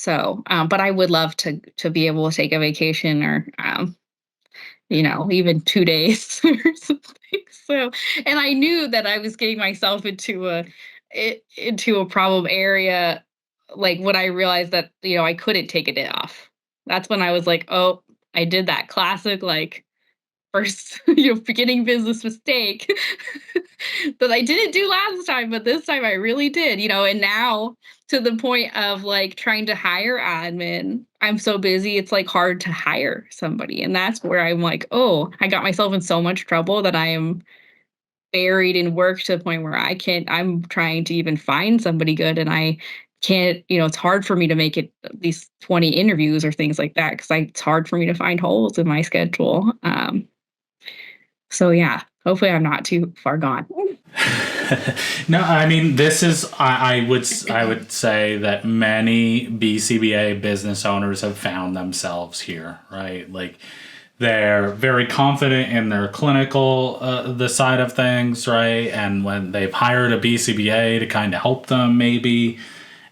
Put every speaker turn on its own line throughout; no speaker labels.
So, but I would love to be able to take a vacation or, even 2 days or something. So, and I knew that I was getting myself into a problem area, like when I realized that I couldn't take a day off. That's when I was like, oh, I did that classic like first beginning business mistake that I didn't do last time, but this time I really did, and now to the point of like trying to hire admin, I'm so busy, it's like hard to hire somebody. And that's where I'm like, oh, I got myself in so much trouble that I am buried in work to the point where I'm trying to even find somebody good and I can't, it's hard for me to make it these 20 interviews or things like that because it's hard for me to find holes in my schedule. So yeah, hopefully I'm not too far gone.
No, I mean, this is, I would say that many BCBA business owners have found themselves here, right? Like they're very confident in their clinical, the side of things, right? And when they've hired a BCBA to kind of help them maybe,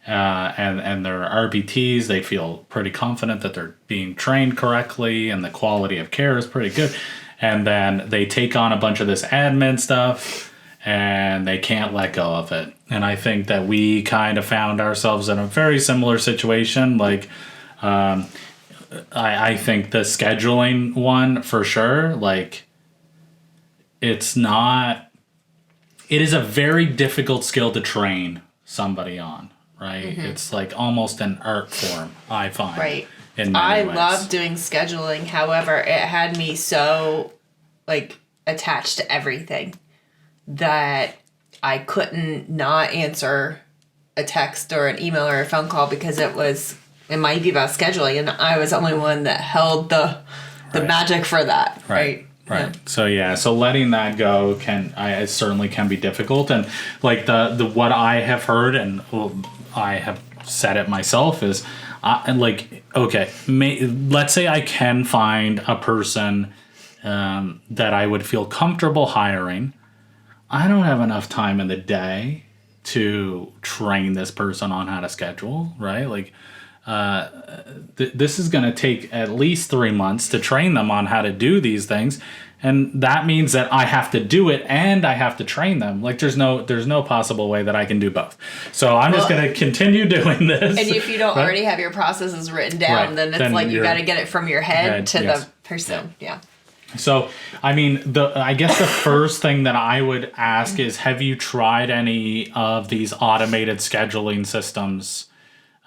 and their RBTs, they feel pretty confident that they're being trained correctly and the quality of care is pretty good. And then they take on a bunch of this admin stuff and they can't let go of it. And I think that we kind of found ourselves in a very similar situation. Like, I think the scheduling one for sure, like it is a very difficult skill to train somebody on, right? Mm-hmm. It's like almost an art form, I find.
Right.
In many ways.
Love doing scheduling. However, it had me so like attached to everything that I couldn't not answer a text or an email or a phone call because it might be about scheduling, and I was the only one that held the magic for that. Right.
Yeah. So letting that go it certainly can be difficult, and like the what I have heard and I have said it myself is, let's say I can find a person that I would feel comfortable hiring. I don't have enough time in the day to train this person on how to schedule, right? Like, this is going to take at least 3 months to train them on how to do these things. And that means that I have to do it and I have to train them. Like there's no possible way that I can do both. So I'm just going to continue doing this.
And if you don't already have your processes written down, then it's like you got to get it from your head to the person. Yeah.
So, I mean, I guess the first thing that I would ask is, have you tried any of these automated scheduling systems?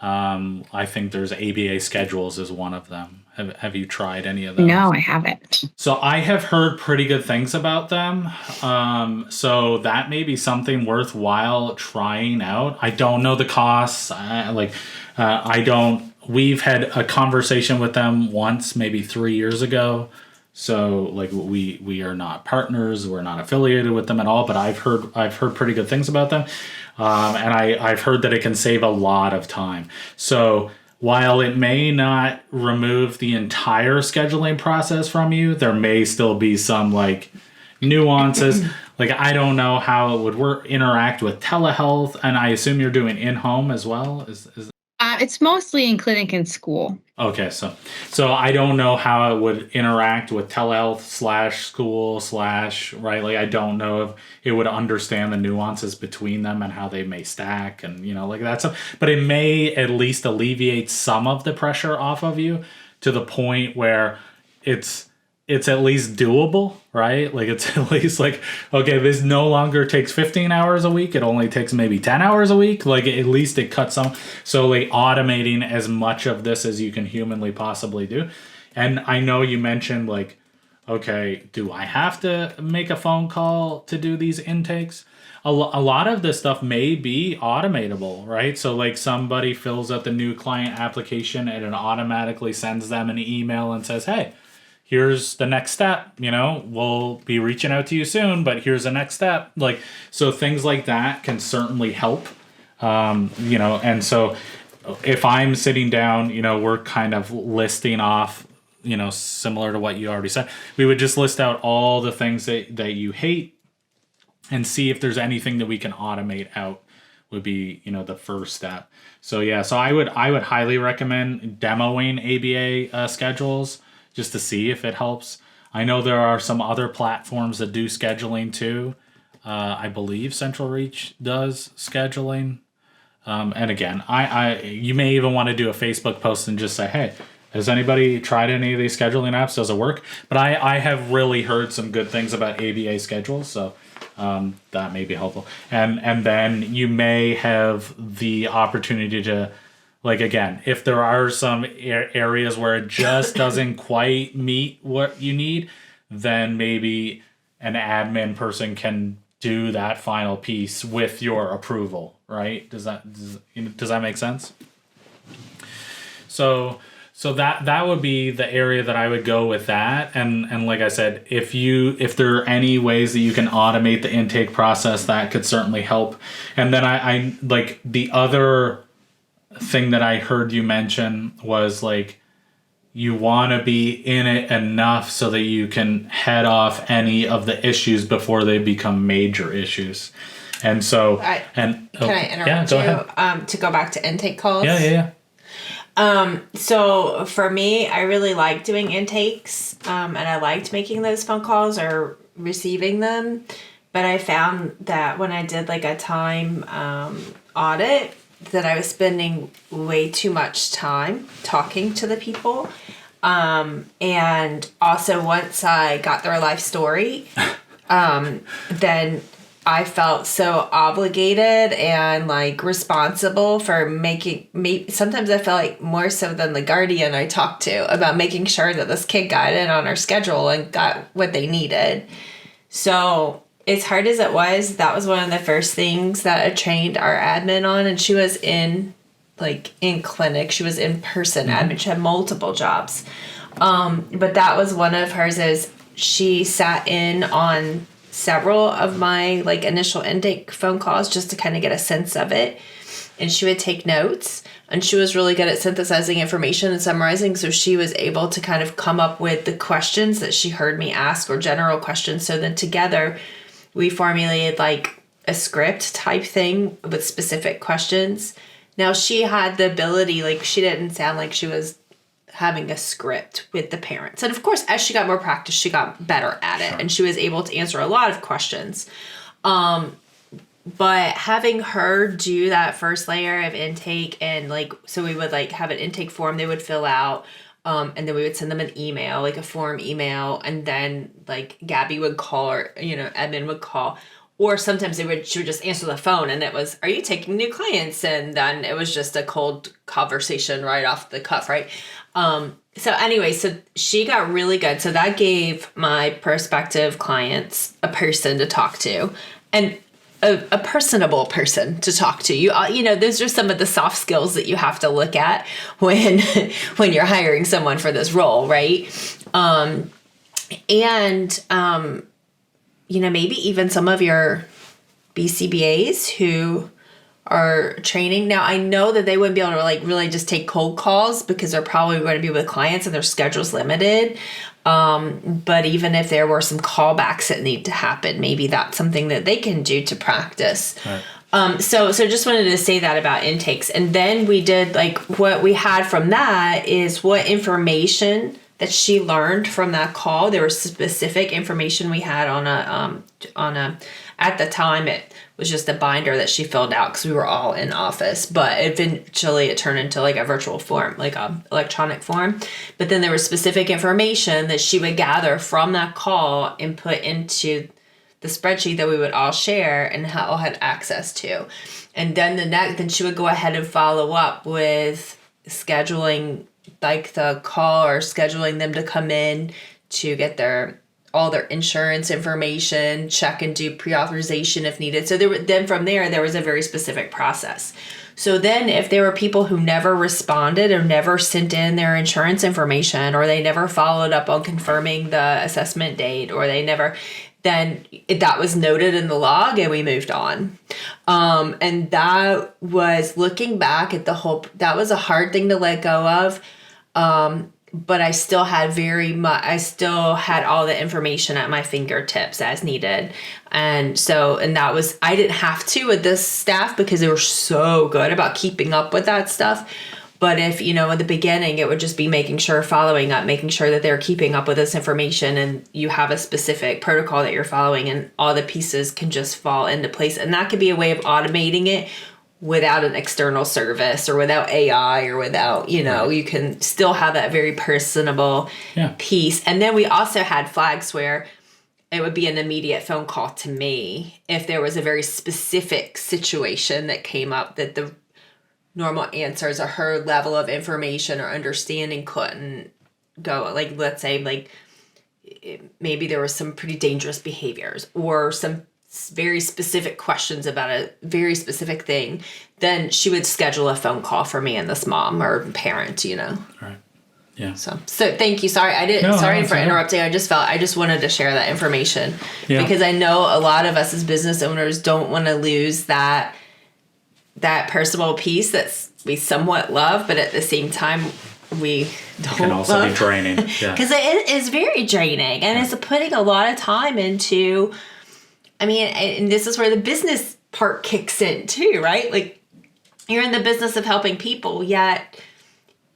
I think there's ABA Schedules is one of them. Have you tried any of them?
No, I haven't.
So I have heard pretty good things about them. So that may be something worthwhile trying out. I don't know the costs. We've had a conversation with them once, maybe 3 years ago. So like we are not partners, we're not affiliated with them at all, but I've heard pretty good things about them. And I've heard that it can save a lot of time. So while it may not remove the entire scheduling process from you, there may still be some like nuances. Like I don't know how it would interact with telehealth, and I assume you're doing in-home as well. Is
it's mostly in clinic and school.
Okay, so I don't know how it would interact with telehealth /school / right. Like I don't know if it would understand the nuances between them and how they may stack and like that stuff. But it may at least alleviate some of the pressure off of you to the point where it's at least doable, right? Like it's at least like, okay, this no longer takes 15 hours a week. It only takes maybe 10 hours a week. Like at least it cuts some. So like automating as much of this as you can humanly possibly do. And I know you mentioned like, okay, do I have to make a phone call to do these intakes? A lot of this stuff may be automatable, right? So like somebody fills out the new client application and it automatically sends them an email and says, hey, here's the next step, we'll be reaching out to you soon, but here's the next step. Like, so things like that can certainly help, and so if I'm sitting down, we're kind of listing off, similar to what you already said, we would just list out all the things that you hate and see if there's anything that we can automate out would be, the first step. So yeah, so I would highly recommend demoing ABA schedules just to see if it helps. I know there are some other platforms that do scheduling too. I believe Central Reach does scheduling. And again, you may even want to do a Facebook post and just say, hey, has anybody tried any of these scheduling apps? Does it work? But I have really heard some good things about ABA schedules, so that may be helpful. And then you may have the opportunity to, like, again, if there are some areas where it just doesn't quite meet what you need, then maybe an admin person can do that final piece with your approval, right? Does that make sense? So that would be the area that I would go with that. And like I said, if there are any ways that you can automate the intake process, that could certainly help. And then I like the other thing that I heard you mention was like, you want to be in it enough so that you can head off any of the issues before they become major issues. And so,
can I interrupt
you?
To go back to intake calls?
Yeah.
So for me, I really like doing intakes, and I liked making those phone calls or receiving them. But I found that when I did like a time audit, that I was spending way too much time talking to the people. And also once I got their life story, then I felt so obligated and like responsible for sometimes I felt like more so than the guardian I talked to about making sure that this kid got in on our schedule and got what they needed. So as hard as it was, that was one of the first things that I trained our admin on, and she was in clinic. She was in person admin. She had multiple jobs. But that was one of hers is she sat in on several of my like initial intake phone calls just to kind of get a sense of it. And she would take notes, and she was really good at synthesizing information and summarizing. So she was able to kind of come up with the questions that she heard me ask, or general questions. So then together we formulated like a script type thing with specific questions. Now she had the ability, like she didn't sound like she was having a script with the parents. And of course, as she got more practice, she got better at it, and she was able to answer a lot of questions. But having her do that first layer of intake, and like, so we would like have an intake form they would fill out, and then we would send them an email, like a form email, and then like Gabby would call, or admin would call, or sometimes she would just answer the phone, and it was, "Are you taking new clients?" And then it was just a cold conversation right off the cuff, right? So anyway, so she got really good. So that gave my prospective clients a person to talk to, and a personable person to talk to. Those are some of the soft skills that you have to look at when you're hiring someone for this role, right? Maybe even some of your BCBAs who are training. Now, I know that they wouldn't be able to like really just take cold calls because they're probably going to be with clients and their schedule's limited. But even if there were some callbacks that need to happen, maybe that's something that they can do to practice. Right. So just wanted to say that about intakes. And then we did like what we had from that is what information that she learned from that call. There was specific information we had on a at the time it was just a binder that she filled out because we were all in office, but eventually it turned into like a virtual form, like a electronic form. But then there was specific information that she would gather from that call and put into the spreadsheet that we would all share and all had access to. And then then she would go ahead and follow up with scheduling like the call, or scheduling them to come in to get all their insurance information, check and do pre-authorization if needed. So then from there was a very specific process. So then if there were people who never responded or never sent in their insurance information, or they never followed up on confirming the assessment date, or then that was noted in the log and we moved on. And that was, looking back at that was a hard thing to let go of. but I still had I still had all the information at my fingertips as needed. And that was, I didn't have to with this staff because they were so good about keeping up with that stuff. But if, in the beginning, it would just be following up, making sure that they're keeping up with this information, and you have a specific protocol that you're following, and all the pieces can just fall into place. And that could be a way of automating it without an external service or without AI or without, you can still have that very personable piece. And then we also had flags where it would be an immediate phone call to me if there was a very specific situation that came up that the normal answers or her level of information or understanding couldn't go. Like, let's say, maybe there was some pretty dangerous behaviors or some very specific questions about a very specific thing, then she would schedule a phone call for me and this mom or parent,
Right. Yeah.
So thank you. Sorry, sorry for interrupting. I just wanted to share that information because I know a lot of us as business owners don't want to lose that personal piece that we somewhat love, but at the same time, we don't. It
can also be draining.
Because it is very draining, and it's putting a lot of time into. And this is where the business part kicks in too, right? Like, you're in the business of helping people, yet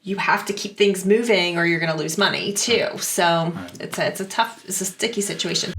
you have to keep things moving or you're going to lose money too. So it's a sticky situation.